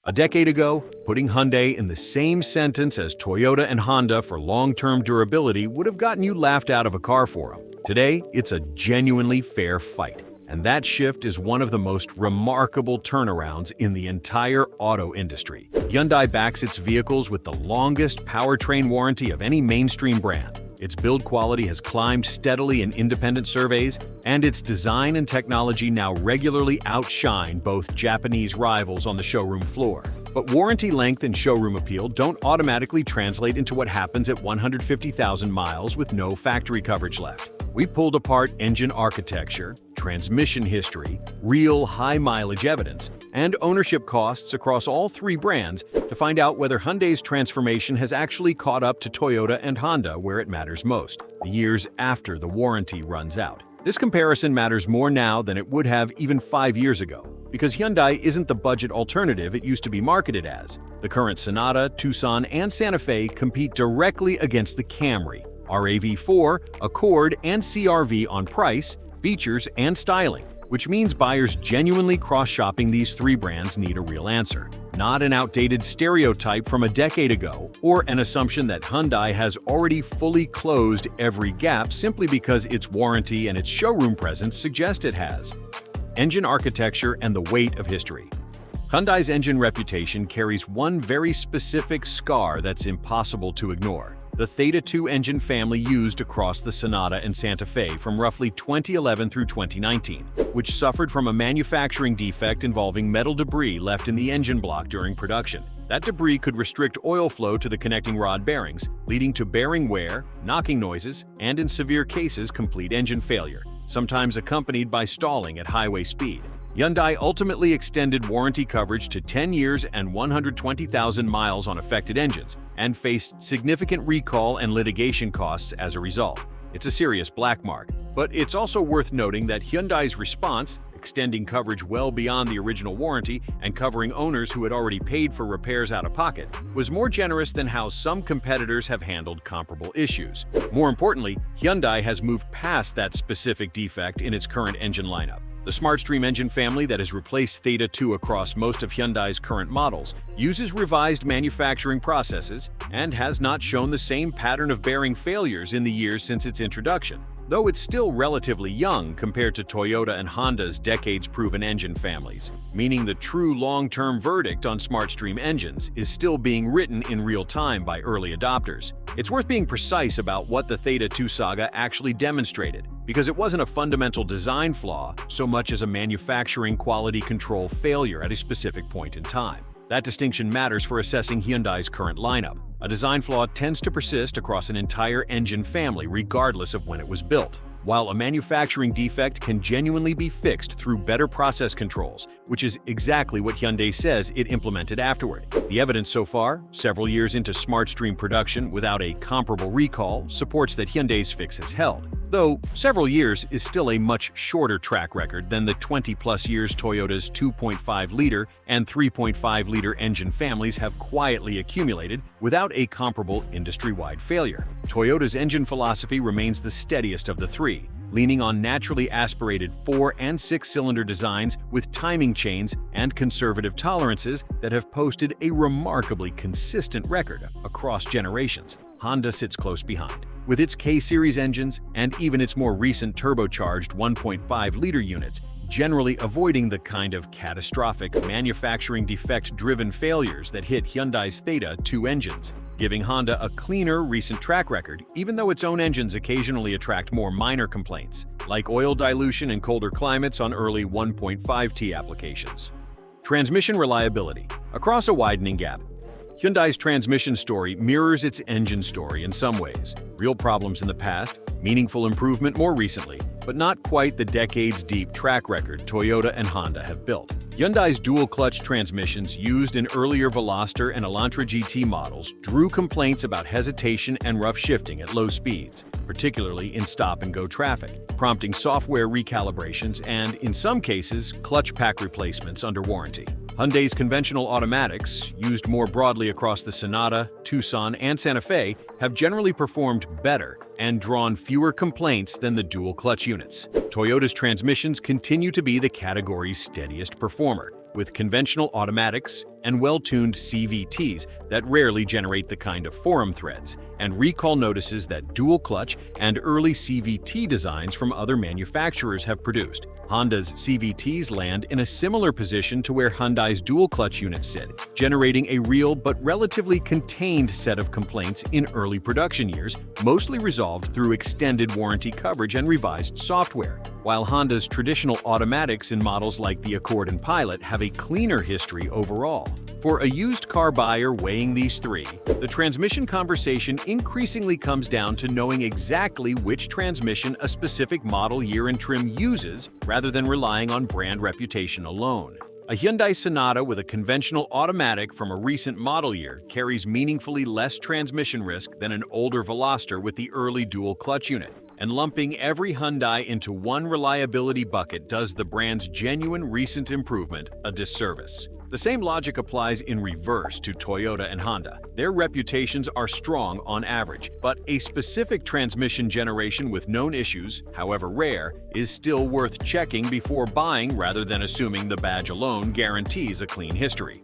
A decade ago, putting Hyundai in the same sentence as Toyota and Honda for long-term durability would have gotten you laughed out of a car forum. Today, it's a genuinely fair fight, and that shift is one of the most remarkable turnarounds in the entire auto industry. Hyundai backs its vehicles with the longest powertrain warranty of any mainstream brand. Its build quality has climbed steadily in independent surveys, and its design and technology now regularly outshine both Japanese rivals on the showroom floor. But warranty length and showroom appeal don't automatically translate into what happens at 150,000 miles with no factory coverage left. We pulled apart engine architecture, transmission history, real high-mileage evidence, and ownership costs across all three brands to find out whether Hyundai's transformation has actually caught up to Toyota and Honda where it matters most, the years after the warranty runs out. This comparison matters more now than it would have even 5 years ago, because Hyundai isn't the budget alternative it used to be marketed as. The current Sonata, Tucson, and Santa Fe compete directly against the Camry, RAV4, Accord, and CR-V on price, features, and styling, which means buyers genuinely cross-shopping these three brands need a real answer, not an outdated stereotype from a decade ago or an assumption that Hyundai has already fully closed every gap simply because its warranty and its showroom presence suggest it has. Engine architecture and the weight of history. Hyundai's engine reputation carries one very specific scar that's impossible to ignore: the Theta II engine family used across the Sonata and Santa Fe from roughly 2011 through 2019, which suffered from a manufacturing defect involving metal debris left in the engine block during production. That debris could restrict oil flow to the connecting rod bearings, leading to bearing wear, knocking noises, and in severe cases, complete engine failure, sometimes accompanied by stalling at highway speed. Hyundai ultimately extended warranty coverage to 10 years and 120,000 miles on affected engines, and faced significant recall and litigation costs as a result. It's a serious black mark, but it's also worth noting that Hyundai's response, extending coverage well beyond the original warranty and covering owners who had already paid for repairs out of pocket, was more generous than how some competitors have handled comparable issues. More importantly, Hyundai has moved past that specific defect in its current engine lineup. The Smartstream engine family that has replaced Theta II across most of Hyundai's current models uses revised manufacturing processes and has not shown the same pattern of bearing failures in the years since its introduction, though it's still relatively young compared to Toyota and Honda's decades-proven engine families, meaning the true long-term verdict on Smartstream engines is still being written in real time by early adopters. It's worth being precise about what the Theta II saga actually demonstrated, because it wasn't a fundamental design flaw so much as a manufacturing quality control failure at a specific point in time. That distinction matters for assessing Hyundai's current lineup. A design flaw tends to persist across an entire engine family regardless of when it was built, while a manufacturing defect can genuinely be fixed through better process controls, which is exactly what Hyundai says it implemented afterward. The evidence so far, several years into Smartstream production without a comparable recall, supports that Hyundai's fix has held, though several years is still a much shorter track record than the 20-plus years Toyota's 2.5-liter and 3.5-liter engine families have quietly accumulated without a comparable industry-wide failure. Toyota's engine philosophy remains the steadiest of the three, leaning on naturally aspirated 4- and 6-cylinder designs with timing chains and conservative tolerances that have posted a remarkably consistent record across generations. Honda sits close behind, with its K-series engines and even its more recent turbocharged 1.5-liter units, generally avoiding the kind of catastrophic manufacturing defect-driven failures that hit Hyundai's Theta II engines, giving Honda a cleaner recent track record, even though its own engines occasionally attract more minor complaints, like oil dilution in colder climates on early 1.5T applications. Transmission reliability. Across a widening gap, Hyundai's transmission story mirrors its engine story in some ways. Real problems in the past, meaningful improvement more recently, but not quite the decades-deep track record Toyota and Honda have built. Hyundai's dual-clutch transmissions used in earlier Veloster and Elantra GT models drew complaints about hesitation and rough shifting at low speeds, particularly in stop-and-go traffic, prompting software recalibrations and, in some cases, clutch pack replacements under warranty. Hyundai's conventional automatics, used more broadly across the Sonata, Tucson, and Santa Fe, have generally performed better and drawn fewer complaints than the dual-clutch units. Toyota's transmissions continue to be the category's steadiest performer, with conventional automatics, and well-tuned CVTs that rarely generate the kind of forum threads, and recall notices that dual-clutch and early CVT designs from other manufacturers have produced. Honda's CVTs land in a similar position to where Hyundai's dual-clutch units sit, generating a real but relatively contained set of complaints in early production years, mostly resolved through extended warranty coverage and revised software. While Honda's traditional automatics in models like the Accord and Pilot have a cleaner history overall. For a used car buyer weighing these three, the transmission conversation increasingly comes down to knowing exactly which transmission a specific model year and trim uses, rather than relying on brand reputation alone. A Hyundai Sonata with a conventional automatic from a recent model year carries meaningfully less transmission risk than an older Veloster with the early dual-clutch unit, and lumping every Hyundai into one reliability bucket does the brand's genuine recent improvement a disservice. The same logic applies in reverse to Toyota and Honda. Their reputations are strong on average, but a specific transmission generation with known issues, however rare, is still worth checking before buying rather than assuming the badge alone guarantees a clean history.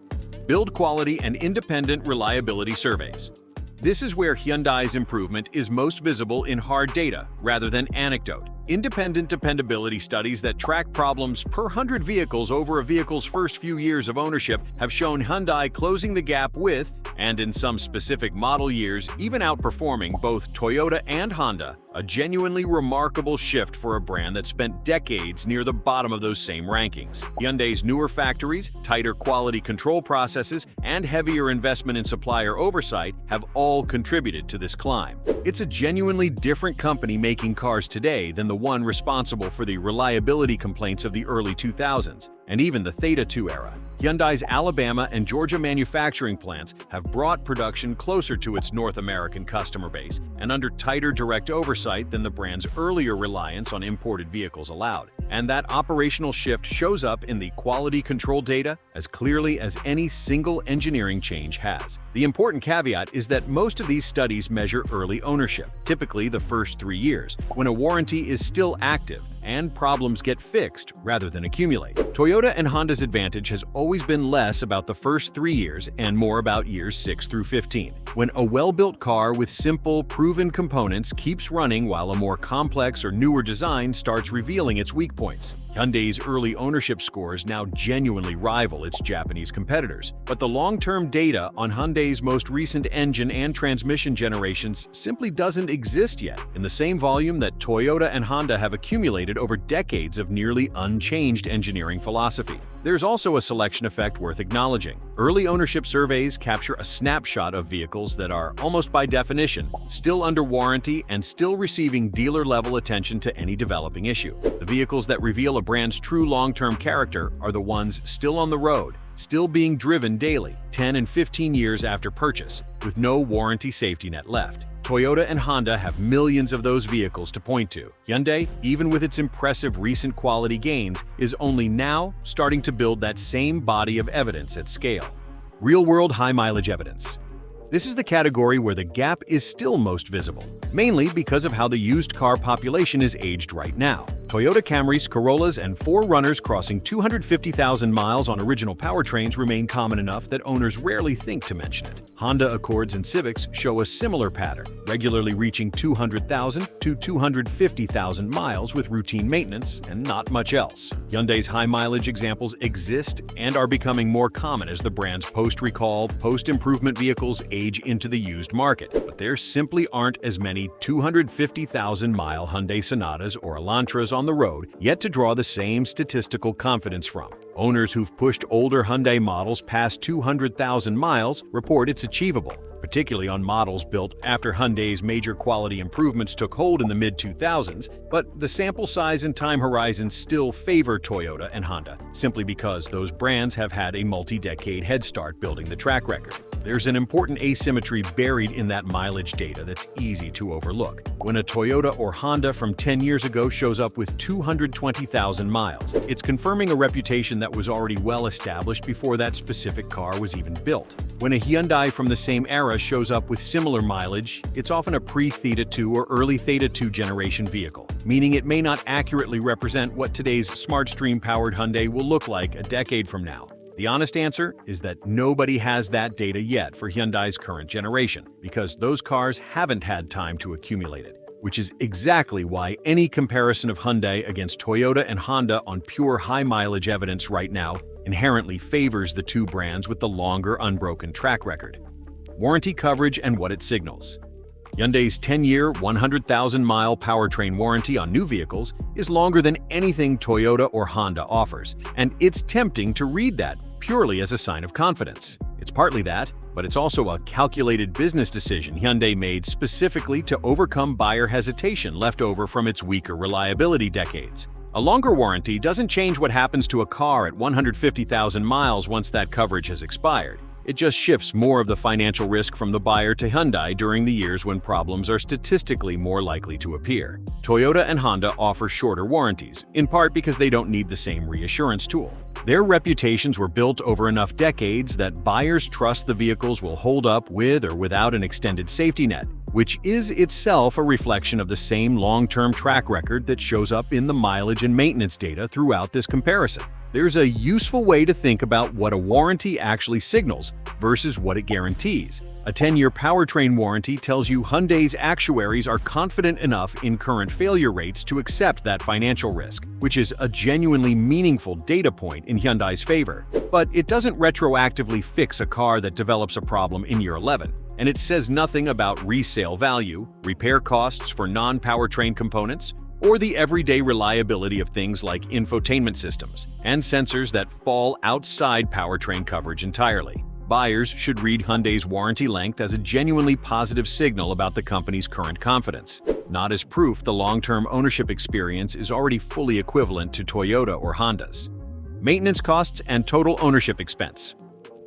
Build quality and independent reliability surveys. This is where Hyundai's improvement is most visible in hard data rather than anecdote. Independent dependability studies that track problems per 100 vehicles over a vehicle's first few years of ownership have shown Hyundai closing the gap with, and in some specific model years, even outperforming both Toyota and Honda, a genuinely remarkable shift for a brand that spent decades near the bottom of those same rankings. Hyundai's newer factories, tighter quality control processes, and heavier investment in supplier oversight have all contributed to this climb. It's a genuinely different company making cars today than the one responsible for the reliability complaints of the early 2000s, and even the Theta II era. Hyundai's Alabama and Georgia manufacturing plants have brought production closer to its North American customer base and under tighter direct oversight than the brand's earlier reliance on imported vehicles allowed. And that operational shift shows up in the quality control data as clearly as any single engineering change has. The important caveat is that most of these studies measure early ownership, typically the first 3 years, when a warranty is still active and problems get fixed rather than accumulate. Toyota and Honda's advantage has always been less about the first 3 years and more about years 6 through 15, when a well-built car with simple, proven components keeps running while a more complex or newer design starts revealing its weak points. Hyundai's early ownership scores now genuinely rival its Japanese competitors, but the long-term data on Hyundai's most recent engine and transmission generations simply doesn't exist yet in the same volume that Toyota and Honda have accumulated over decades of nearly unchanged engineering philosophy. There's also a selection effect worth acknowledging. Early ownership surveys capture a snapshot of vehicles that are, almost by definition, still under warranty and still receiving dealer-level attention to any developing issue. The vehicles that reveal a brand's true long-term character are the ones still on the road, still being driven daily, 10 and 15 years after purchase, with no warranty safety net left. Toyota and Honda have millions of those vehicles to point to. Hyundai, even with its impressive recent quality gains, is only now starting to build that same body of evidence at scale. Real-world high-mileage evidence. This is the category where the gap is still most visible, mainly because of how the used car population is aged right now. Toyota Camrys, Corollas, and 4Runners crossing 250,000 miles on original powertrains remain common enough that owners rarely think to mention it. Honda Accords and Civics show a similar pattern, regularly reaching 200,000 to 250,000 miles with routine maintenance and not much else. Hyundai's high-mileage examples exist and are becoming more common as the brand's post-recall, post-improvement vehicles age into the used market, but there simply aren't as many 250,000-mile Hyundai Sonatas or Elantras on the road yet to draw the same statistical confidence from. Owners who've pushed older Hyundai models past 200,000 miles report it's achievable, particularly on models built after Hyundai's major quality improvements took hold in the mid-2000s, but the sample size and time horizons still favor Toyota and Honda, simply because those brands have had a multi-decade head start building the track record. There's an important asymmetry buried in that mileage data that's easy to overlook. When a Toyota or Honda from 10 years ago shows up with 220,000 miles, it's confirming a reputation that was already well established before that specific car was even built. When a Hyundai from the same era shows up with similar mileage, it's often a pre-Theta II or early Theta II generation vehicle, meaning it may not accurately represent what today's Smartstream-powered Hyundai will look like a decade from now. The honest answer is that nobody has that data yet for Hyundai's current generation, because those cars haven't had time to accumulate it, which is exactly why any comparison of Hyundai against Toyota and Honda on pure high-mileage evidence right now inherently favors the two brands with the longer unbroken track record. Warranty coverage and what it signals. Hyundai's 10-year, 100,000-mile powertrain warranty on new vehicles is longer than anything Toyota or Honda offers, and it's tempting to read that purely as a sign of confidence. It's partly that, but it's also a calculated business decision Hyundai made specifically to overcome buyer hesitation left over from its weaker reliability decades. A longer warranty doesn't change what happens to a car at 150,000 miles once that coverage has expired. It just shifts more of the financial risk from the buyer to Hyundai during the years when problems are statistically more likely to appear. Toyota and Honda offer shorter warranties, in part because they don't need the same reassurance tool. Their reputations were built over enough decades that buyers trust the vehicles will hold up with or without an extended safety net, which is itself a reflection of the same long-term track record that shows up in the mileage and maintenance data throughout this comparison. There's a useful way to think about what a warranty actually signals versus what it guarantees. A 10-year powertrain warranty tells you Hyundai's actuaries are confident enough in current failure rates to accept that financial risk, which is a genuinely meaningful data point in Hyundai's favor. But it doesn't retroactively fix a car that develops a problem in year 11, and it says nothing about resale value, repair costs for non-powertrain components, or the everyday reliability of things like infotainment systems and sensors that fall outside powertrain coverage entirely. Buyers should read Hyundai's warranty length as a genuinely positive signal about the company's current confidence, not as proof the long-term ownership experience is already fully equivalent to Toyota or Honda's. Maintenance costs and total ownership expense.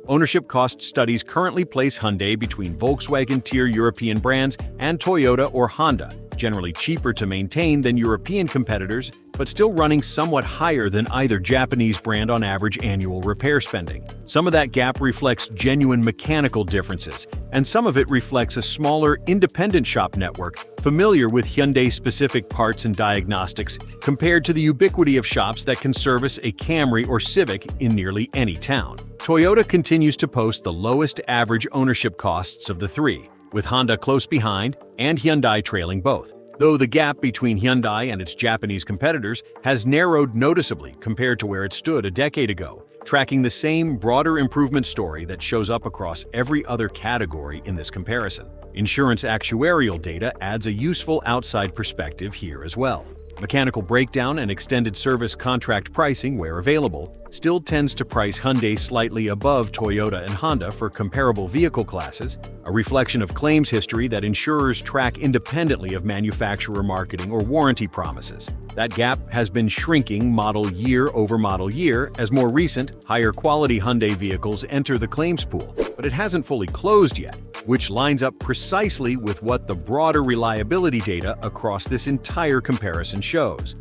Ownership cost studies currently place Hyundai between Volkswagen-tier European brands and Toyota or Honda, generally cheaper to maintain than European competitors, but still running somewhat higher than either Japanese brand on average annual repair spending. Some of that gap reflects genuine mechanical differences, and some of it reflects a smaller, independent shop network familiar with Hyundai-specific parts and diagnostics compared to the ubiquity of shops that can service a Camry or Civic in nearly any town. Toyota continues to post the lowest average ownership costs of the three, with Honda close behind and Hyundai trailing both, though the gap between Hyundai and its Japanese competitors has narrowed noticeably compared to where it stood a decade ago, tracking the same broader improvement story that shows up across every other category in this comparison. Insurance actuarial data adds a useful outside perspective here as well. Mechanical breakdown and extended service contract pricing, where available, still tends to price Hyundai slightly above Toyota and Honda for comparable vehicle classes, a reflection of claims history that insurers track independently of manufacturer marketing or warranty promises. That gap has been shrinking model year over model year as more recent, higher-quality Hyundai vehicles enter the claims pool, but it hasn't fully closed yet, which lines up precisely with what the broader reliability data across this entire comparison shows.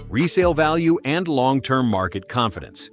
Resale value and long-term market confidence.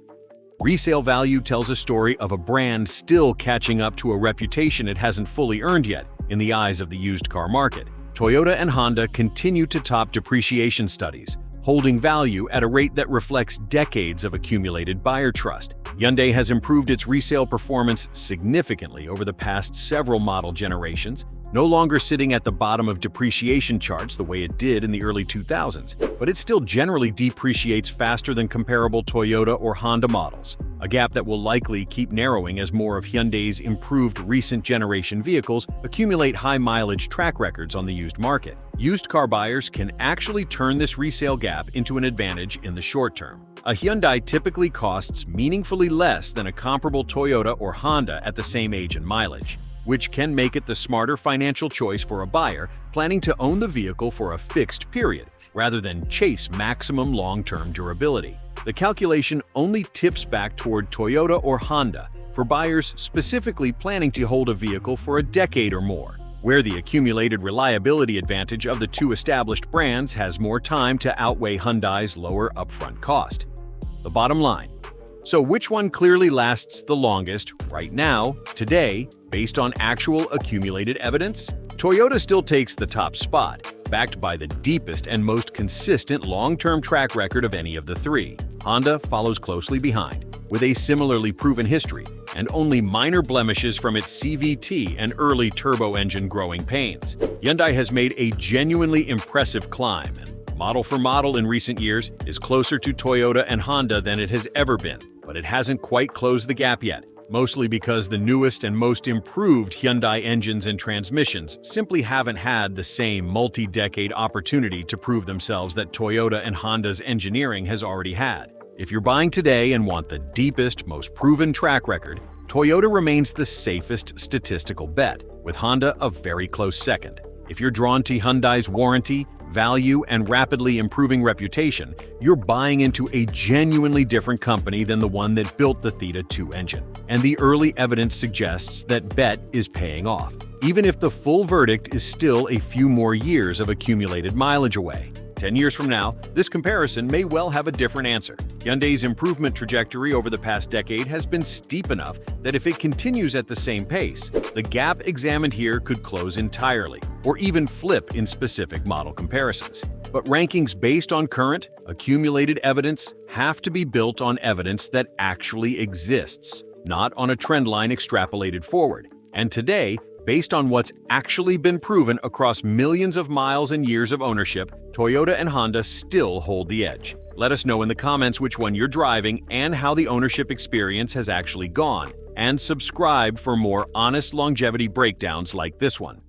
Resale value tells a story of a brand still catching up to a reputation it hasn't fully earned yet in the eyes of the used car market. Toyota and Honda continue to top depreciation studies, holding value at a rate that reflects decades of accumulated buyer trust. Hyundai has improved its resale performance significantly over the past several model generations, no longer sitting at the bottom of depreciation charts the way it did in the early 2000s, but it still generally depreciates faster than comparable Toyota or Honda models, a gap that will likely keep narrowing as more of Hyundai's improved recent generation vehicles accumulate high-mileage track records on the used market. Used car buyers can actually turn this resale gap into an advantage in the short term. A Hyundai typically costs meaningfully less than a comparable Toyota or Honda at the same age and mileage, which can make it the smarter financial choice for a buyer planning to own the vehicle for a fixed period, rather than chase maximum long-term durability. The calculation only tips back toward Toyota or Honda for buyers specifically planning to hold a vehicle for a decade or more, where the accumulated reliability advantage of the two established brands has more time to outweigh Hyundai's lower upfront cost. The bottom line. So which one clearly lasts the longest right now, today, based on actual accumulated evidence? Toyota still takes the top spot, backed by the deepest and most consistent long-term track record of any of the three. Honda follows closely behind, with a similarly proven history and only minor blemishes from its CVT and early turbo engine growing pains. Hyundai has made a genuinely impressive climb, and model for model in recent years is closer to Toyota and Honda than it has ever been, but it hasn't quite closed the gap yet, mostly because the newest and most improved Hyundai engines and transmissions simply haven't had the same multi-decade opportunity to prove themselves that Toyota and Honda's engineering has already had. If you're buying today and want the deepest, most proven track record, Toyota remains the safest statistical bet, with Honda a very close second. If you're drawn to Hyundai's warranty, value, and rapidly improving reputation, you're buying into a genuinely different company than the one that built the Theta II engine. And the early evidence suggests that bet is paying off, even if the full verdict is still a few more years of accumulated mileage away. 10 years from now, this comparison may well have a different answer. Hyundai's improvement trajectory over the past decade has been steep enough that if it continues at the same pace, the gap examined here could close entirely, or even flip in specific model comparisons. But rankings based on current, accumulated evidence have to be built on evidence that actually exists, not on a trend line extrapolated forward. And today, based on what's actually been proven across millions of miles and years of ownership, Toyota and Honda still hold the edge. Let us know in the comments which one you're driving and how the ownership experience has actually gone. And subscribe for more honest longevity breakdowns like this one.